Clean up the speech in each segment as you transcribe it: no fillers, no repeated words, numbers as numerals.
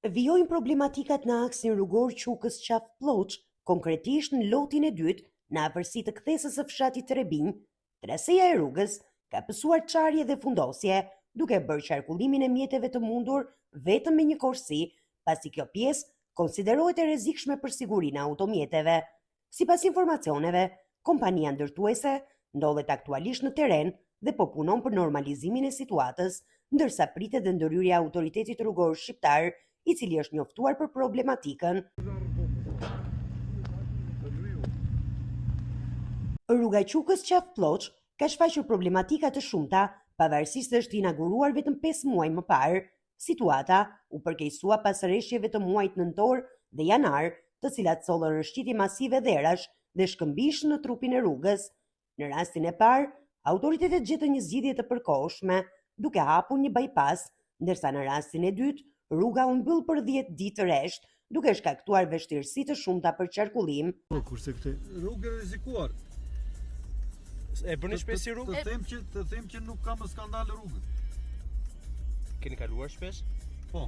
Vijojnë problematikat në aksin rrugor Qukës Qaf Ploç, konkretisht në lotin e dytë, në afërsi të kthesës së fshatit Trebinj. Traseja e rrugës ka pësuar çarje dhe fundosje, duke bërë qarkullimin e mjeteve të mundur vetëm me një korsi, pasi kjo pjesë konsiderohet e rrezikshme për sigurinë e automjeteve. Sipas informacioneve, kompania ndërtuese ndodhet aktualisht në terren dhe po punon për normalizimin e situatës, ndërsa pritet dhe ndërhyrja e autoritetit rrugor shqiptar, i cili është njoftuar për problematikën. Rruga Qukës Qaf Ploç ka shfaqur problematika të shumta, pavarësisht se është inauguruar vetëm 5 muaj më parë. Situata u përkeqësua pas rreshjeve të muajit nëntor dhe janar, të cilat sollën rrëshqitje masive dherash dhe shkëmbish në trupin e rrugës. Në rastin e parë, autoritetet gjetën një zgjidhje të përkohshme, duke hapur një bypass, ndërsa në rastin e dytë, rruga u mbyll për 10 ditë rresht, duke shkaktuar vështirësi të shumta për qarkullim. Kurse këtë rrugë e rrezikuar. E bëni shpesh si rrugë? Të them që nuk ka më skandal rrugë. Keni kaluar shpesh? Po.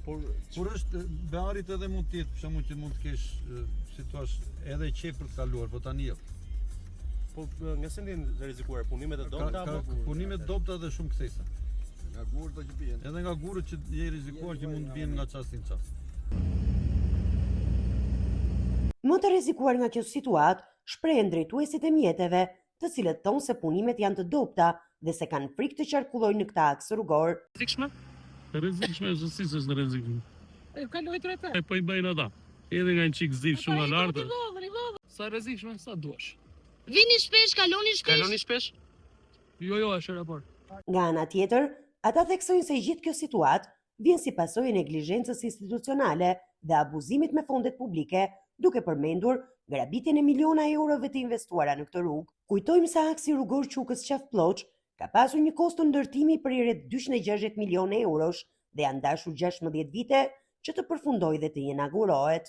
Por është bearit edhe mund të jetë, për shembull që mund të kesh situash edhe qef për të kaluar, po tani jo. Po nga se ndjen rrezikuar punimet e dobta apo punimet dobta dhe shumë kthesa. Nga gurët që bien. Edhe nga gurët që je rrezikuar që mund të bien nga çasti në çast. Më të rrezikuar nga kjo situatë, shprehen drejtuesit e mjeteve, të cilët thonë se punimet janë të dobta dhe se kanë frikë të qarkullojnë në këtë aks rrugor. Rrezikshme? Rrezikshme është si s'është rrezikshme. Kaloj drejtë. Po i bëjnë ata. Edhe nga një çik zif shumë nga lartë. Sa rrezikshme sa duash. Vini shpesh, kaloni shpesh. Kaloni shpesh? Jo, është raport. Nga ana tjetër, ata theksojnë se gjithë kjo situatë vjen si pasojë e neglizhencës institucionale dhe abuzimit me fondet publike, duke përmendur grabitjen e miliona eurove të investuara në këtë rrugë. Kujtojmë se aksi rrugor Qukës Qaf Ploç ka pasur një kosto ndërtimi për rreth 260 milionë eurosh dhe janë dashur 16 vite që të përfundojë dhe të inaugurohet.